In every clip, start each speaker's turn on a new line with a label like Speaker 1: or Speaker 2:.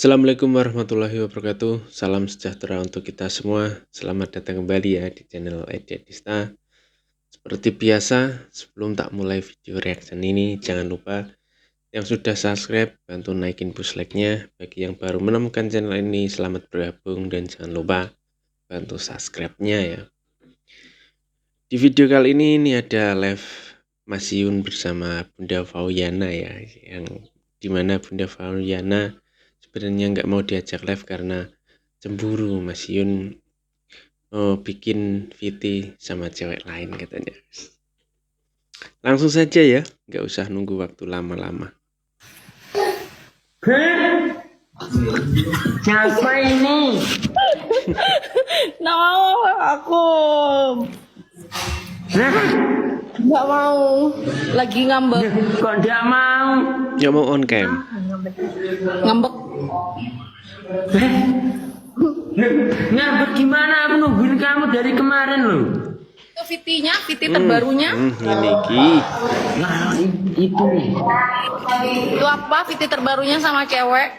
Speaker 1: Assalamualaikum warahmatullahi wabarakatuh. Salam sejahtera untuk kita semua. Selamat datang kembali ya di channel Ediatista. Seperti biasa, sebelum tak mulai video reaction ini, jangan lupa yang sudah subscribe, bantu naikin push like-nya. Bagi yang baru menemukan channel ini, selamat bergabung dan jangan lupa bantu subscribe-nya ya. Di video kali ini ada live Mas Yun bersama Bunda Fauyana ya, yang dimana Bunda Fauyana sebenarnya nggak mau diajak live karena cemburu Mas Yun bikin VT sama cewek lain katanya. Langsung saja ya, nggak usah nunggu waktu lama-lama.
Speaker 2: Siapa ini?
Speaker 3: Nggak mau aku. Nggak mau. Lagi ngambek.
Speaker 2: Kok dia mau?
Speaker 1: Nggak mau on cam.
Speaker 3: Ngambek.
Speaker 2: Ngambek gimana? Aku nungguin kamu dari kemarin loh.
Speaker 3: Itu VT-nya, VT terbarunya.
Speaker 1: Ini Ki.
Speaker 2: Nah, itu.
Speaker 3: Itu apa VT terbarunya sama cewek?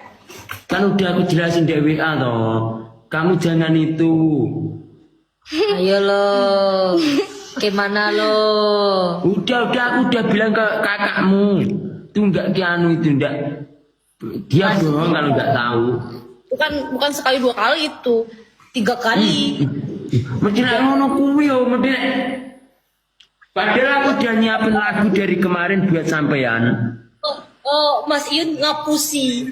Speaker 2: Kan udah aku jelasin di WA toh. Kamu jangan itu.
Speaker 4: Ayo lo, gimana lo?
Speaker 2: Udah aku udah bilang ke kakakmu. Itu enggak kianu itu enggak. Dia bohong kalau enggak tahu.
Speaker 3: Bukan sekali 2 kali itu, 3 kali.
Speaker 2: Mesti nek ngono kuwi yo, mesti nek. Padahal aku udah nyiapin lagu dari kemarin buat sampean.
Speaker 4: Oh, Mas Yun ngapusi.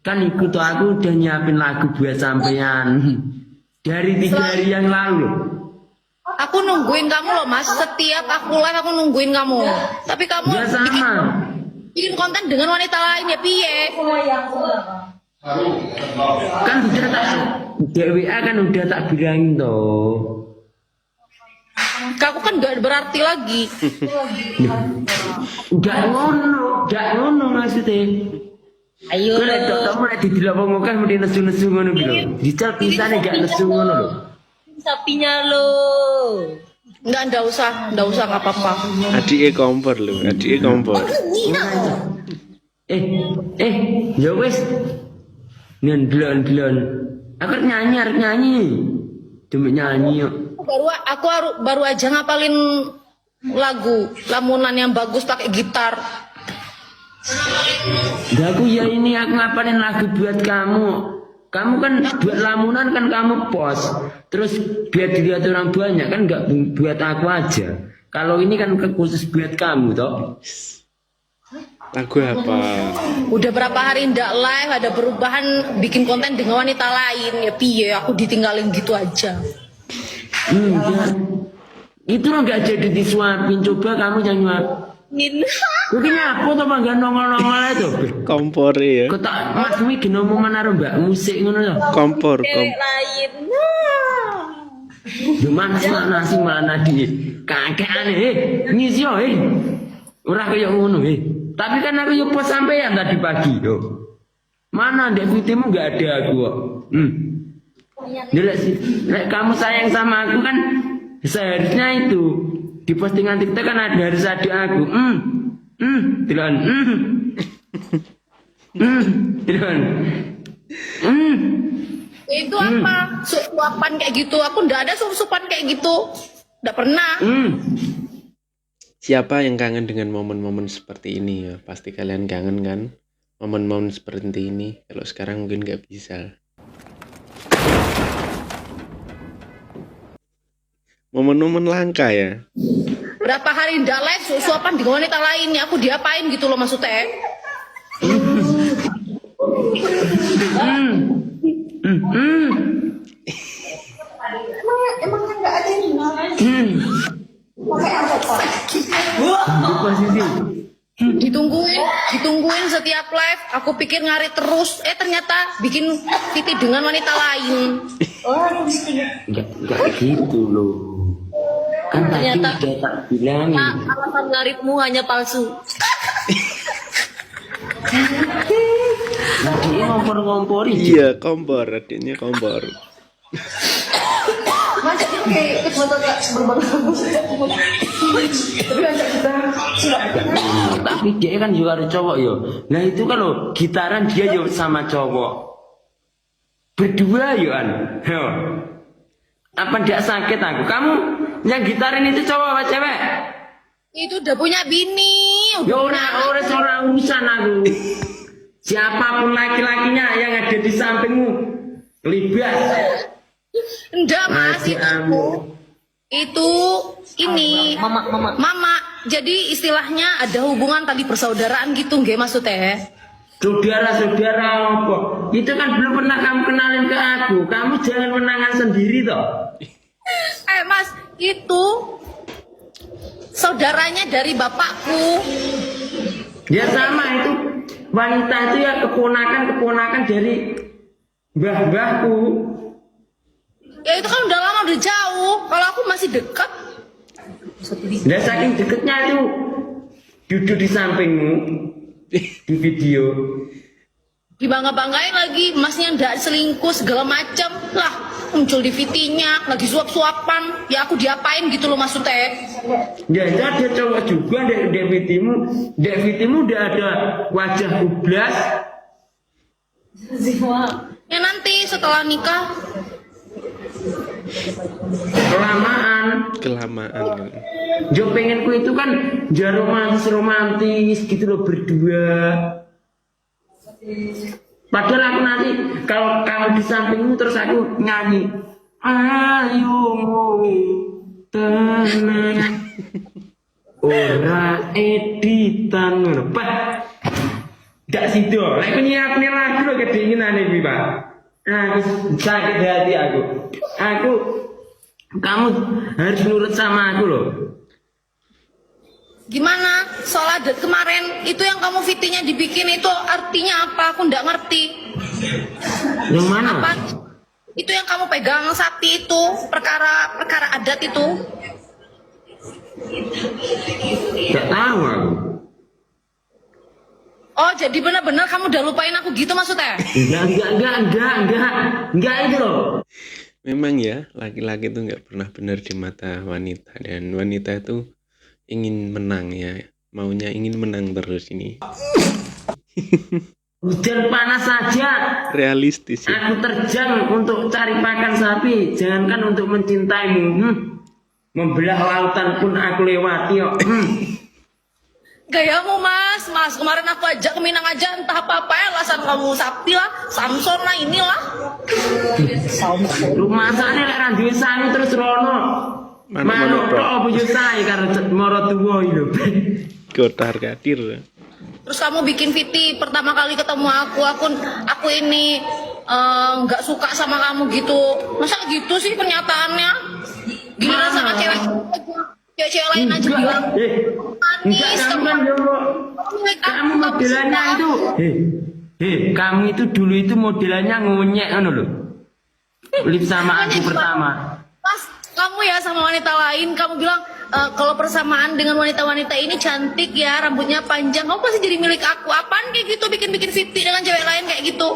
Speaker 2: Kan ikut aku udah nyiapin lagu buat sampean dari 3 hari yang lalu.
Speaker 3: Aku nungguin kamu loh Mas, setiap aku live aku nungguin kamu. Tapi kamu
Speaker 2: Ya sama.
Speaker 3: bikin konten dengan wanita lain ya piye?
Speaker 2: Kan udah tak DWA kan udah tak bilangin toh.
Speaker 3: Kamu kan gak berarti lagi.
Speaker 2: Enggak ngono maksudnya.
Speaker 4: Ayo
Speaker 2: Kau lihat
Speaker 4: lo,
Speaker 2: kamu lihat di dalam kan mesti nesu ngono gitu. Dical pisane gak nesu ngono loh.
Speaker 4: sapinya lo.
Speaker 3: Enggak usah nggak apa-apa.
Speaker 1: Adike kompor lho, adike kompor.
Speaker 2: Ya wes. Ndelon. Aku arep nyanyi. Demi nyanyi yuk.
Speaker 3: Aku baru aja ngapalin lagu lamunan yang bagus pakai gitar.
Speaker 2: Aku ya ini aku ngapalin lagu buat kamu. Kamu kan buat lamunan kan kamu post. Terus biar dilihat orang banyak kan nggak buat aku aja. Kalau ini kan khusus buat kamu toh.
Speaker 1: Lagu apa?
Speaker 3: Udah berapa hari ndak live, ada perubahan bikin konten dengan wanita lain ya piye aku ditinggalin gitu aja.
Speaker 2: Ya. Itu lo nggak jadi disuapin. Coba kamu yang nyuapin. Mungkin aku tuh mah nongol-nongol itu.
Speaker 1: Kompor ya.
Speaker 2: Kau tak maksudnya gini omongan karo mbak musik ngono loh.
Speaker 1: Kompor.
Speaker 4: Lain.
Speaker 2: Mana sih mana di kakek aneh. Ngisi yo ora kaya ngono Tapi kan aku yo post sampean tadi pagi yo. Mana ndek fitimu enggak ada aku kok. Nek kamu sayang sama aku kan seharusnya itu di postingan TikTok kan ada harus ada aku. Dilan. Dilan.
Speaker 3: Itu apa? Suapan kayak gitu. Aku ndak ada suap-suapan kayak gitu. Ndak pernah.
Speaker 1: Siapa yang kangen dengan momen-momen seperti ini ya? Pasti kalian kangen kan? Momen-momen seperti ini. Kalau sekarang mungkin nggak bisa. Momen-momen langka ya.
Speaker 3: Berapa hari ndak live suapan dengan wanita lain ya aku diapain gitu loh maksudnya. Emangnya nggak ada yang ditungguin setiap live. Aku pikir ngarit terus, ternyata bikin titik dengan wanita lain.
Speaker 2: Enggak gitu loh. Kan tadi
Speaker 4: Ternyata
Speaker 2: udah tak bilangin.
Speaker 4: alasan ngaritmu hanya palsu.
Speaker 2: Nah dia ngompor-ngomporin.
Speaker 1: Iya, kompor. Adiknya kompor.
Speaker 3: Mas kayak botol berbang.
Speaker 2: Tapi dia kan juga ada cowok yo. Nah itu kalau gitaran dia yo sama cowok. Berdua yo an. Yo. Apa tidak sakit aku? Kamu yang gitarin itu cowok apa cewek?
Speaker 3: Itu udah punya bini.
Speaker 2: Yo orang urusan aku. Siapapun laki-lakinya yang ada di sampingmu, libas.
Speaker 3: Enggak mas, itu ini mama. Jadi istilahnya ada hubungan tadi persaudaraan gitu, nggak maksudnya?
Speaker 2: Saudara-saudara apa? Itu kan belum pernah kamu kenalin ke aku. Kamu jangan menangan sendiri toh.
Speaker 3: Mas, itu saudaranya dari bapakku.
Speaker 2: Ya sama itu wanita itu ya keponakan dari mbah-mbahku.
Speaker 3: Ya itu kan udah lama udah jauh. Kalau aku masih dekat.
Speaker 2: Nah saking deketnya itu duduk di sampingmu di video.
Speaker 3: Dibangga-banggain lagi, masnya ndak selingkuh segala macam lah, muncul di VT-nya lagi suap-suapan. Ya aku diapain gitu loh maksudnya.
Speaker 2: Ya itu ada cowok juga di VT-mu udah ada wajah kublas.
Speaker 3: Ya nanti setelah nikah
Speaker 2: kelamaan. Jo pengenku itu kan jangan romantis gitu loh berdua. Padahal aku nanti kalau kamu di sampingmu terus aku nyanyi ayo tenang ora editan bah gak situ lek nyiapne lagu lho kedinginan iki Pak. Aku sakit hati aku kamu harus nurut sama aku loh.
Speaker 3: gimana soal adat kemarin itu yang kamu VT-nya dibikin itu artinya apa? Aku ndak ngerti.
Speaker 2: Yang mana?
Speaker 3: Apa? Itu yang kamu pegang sapi itu perkara adat itu.
Speaker 2: Gak tahu aku.
Speaker 3: Oh jadi benar-benar kamu udah lupain aku gitu maksudnya?
Speaker 2: Enggak itu loh.
Speaker 1: Memang ya, laki-laki itu nggak pernah benar di mata wanita, dan wanita itu ingin menang ya, maunya ingin menang terus ini.
Speaker 2: Hujan panas saja
Speaker 1: Realistis ya.
Speaker 2: aku terjang untuk cari pakan sapi, jangankan untuk mencintaimu. Membelah lautan pun aku lewati kok.
Speaker 3: Gayamu mas, kemarin aku ajak ke Minang aja entah apa-apa ya, alasan kamu sapi lah, Samson lah inilah.
Speaker 2: Rumah sana lek ra duwe sangu terus rono. Manuk tok bojo sae karo moro tuwa iki lho.
Speaker 1: Gotar kadir.
Speaker 3: Terus kamu bikin VT pertama kali ketemu aku ini nggak suka sama kamu gitu. Masa gitu sih pernyataannya? Gila sama cewek lain aja bilang manis
Speaker 2: kamu modelannya itu. Kamu itu dulu itu modelannya ngonyek kan lho. Lip sama aku pertama.
Speaker 3: Pas kamu ya sama wanita lain, kamu bilang kalau persamaan dengan wanita-wanita ini cantik ya, rambutnya panjang, kamu pasti jadi milik aku. Apaan kayak gitu, bikin VT dengan cewek lain kayak gitu?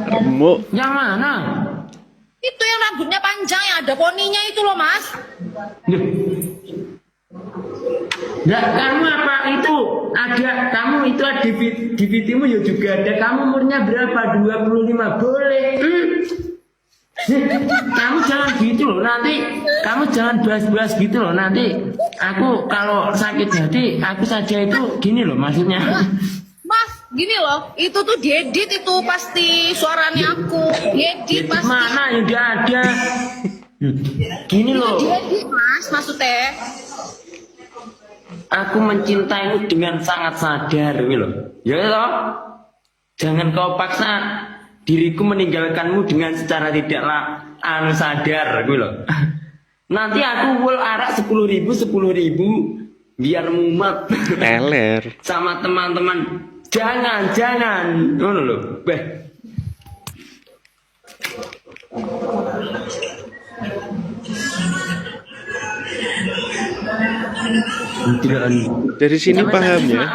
Speaker 1: Remuk.
Speaker 2: Yang mana?
Speaker 3: Itu yang rambutnya panjang, yang ada poninya itu loh mas.
Speaker 2: Nah, kamu apa itu? Ada kamu itu ada di VT-mu ya juga ada. Kamu umurnya berapa? 25 boleh. Kamu jangan gitu loh, nanti kamu jangan bahas-bahas gitu loh, nanti aku kalau sakit hati aku saja itu gini loh maksudnya.
Speaker 3: Mas, gini loh, itu tuh diedit itu pasti suaranya aku, diedit pasti.
Speaker 2: Mana yang udah ada? Gini loh.
Speaker 3: Diedit mas, maksudnya.
Speaker 2: Aku mencintaimu dengan sangat sadar gitu loh. Ya loh. Jangan kau paksa diriku meninggalkanmu dengan secara tidaklah sadar gitu loh. Nanti aku will arak 10.000 biar mumet.
Speaker 1: Teler.
Speaker 2: Sama teman-teman. Jangan. Ngono lho. Beh.
Speaker 1: Dari sini paham ya,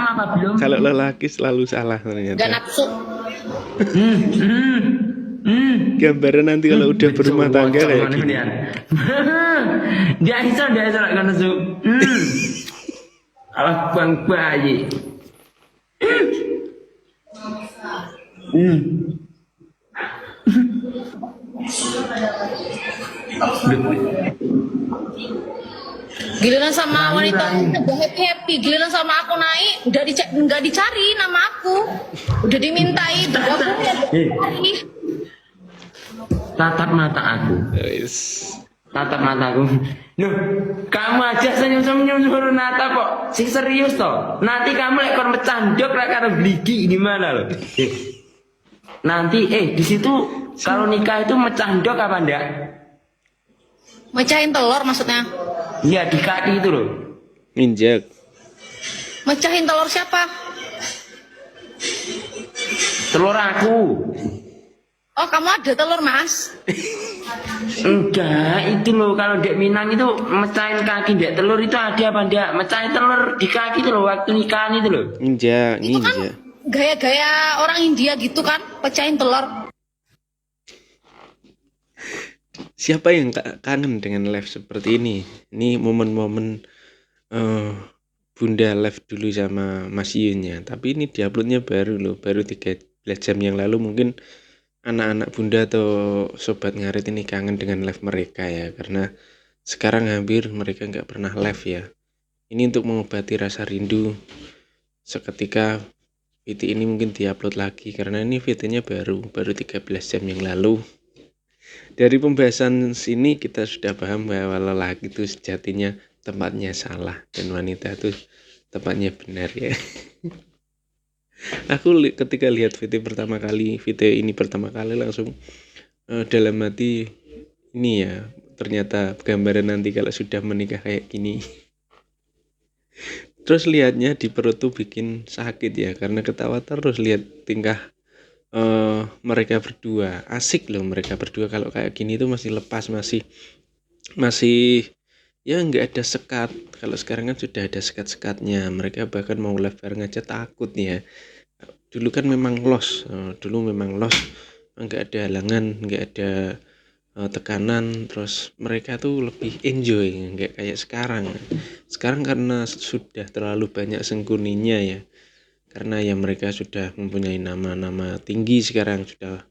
Speaker 1: kalau lelaki selalu salah
Speaker 3: Gak
Speaker 1: ternyata.
Speaker 3: nafsu.
Speaker 1: Gambaran nanti kalau udah berumah tangga kayak gini.
Speaker 2: Dia iso kan nesu. Abang bayi.
Speaker 3: Giliran sama wanita udah happy, giliran sama aku naik nggak dicari nama aku, udah dimintai bergabungnya dicari.
Speaker 2: Tatap mata aku.
Speaker 1: Wis.
Speaker 2: Tatap mataku. Loh, kamu aja senyum-senyum suruh natap kok. Sing serius toh. Nanti kamu lek kon mecandok lek karo bligi gimana loh. Nanti di situ kalau nikah itu mecandok apa ndak?
Speaker 3: Mecahin telur maksudnya?
Speaker 2: Iya di kaki itu loh.
Speaker 1: Nginjek.
Speaker 3: Mecahin telur siapa?
Speaker 2: Telur aku.
Speaker 3: Oh, kamu ada telur, Mas?
Speaker 2: Enggak, itu loh kalau dek Minang itu mecahin kaki dek telur itu ada apa ndak? Mecahin telur di kaki itu loh waktu nikahan itu loh.
Speaker 1: Nginjek,
Speaker 3: Itu kan
Speaker 1: nginjek.
Speaker 3: gaya-gaya orang India gitu kan, pecahin telur.
Speaker 1: Siapa yang kangen dengan live seperti ini? Ini momen-momen Bunda live dulu sama Mas Yun ya. Tapi ini diuploadnya baru loh, baru 13 jam yang lalu. Mungkin anak-anak Bunda atau sobat ngarit ini kangen dengan live mereka ya, karena sekarang hampir mereka nggak pernah live ya. Ini untuk mengobati rasa rindu. Seketika VT ini mungkin diupload lagi karena ini VT-nya baru 13 jam yang lalu. Dari pembahasan sini kita sudah paham bahwa lelaki itu sejatinya tempatnya salah dan wanita itu tempatnya benar ya. Aku ketika lihat VT ini pertama kali langsung dalam hati ini ya, ternyata gambaran nanti kalau sudah menikah kayak gini. Terus lihatnya di perut tuh bikin sakit ya, karena ketawa terus lihat tingkah mereka berdua. Asik loh mereka berdua kalau kayak gini tuh masih lepas, masih ya nggak ada sekat. Kalau sekarang kan sudah ada sekat-sekatnya. Mereka bahkan mau live bareng aja takut ya. Dulu kan memang los, nggak ada halangan, nggak ada tekanan, terus mereka tuh lebih enjoy, nggak kayak sekarang karena sudah terlalu banyak sengkuninya ya, karena ya mereka sudah mempunyai nama-nama tinggi sekarang, sudah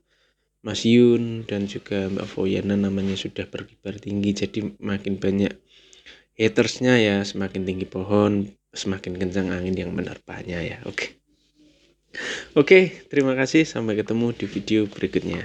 Speaker 1: Mas Yun dan juga Mbak Voyana namanya sudah berkibar tinggi, jadi makin banyak hatersnya ya, semakin tinggi pohon semakin kencang angin yang menerpanya ya. Oke, terima kasih, sampai ketemu di video berikutnya.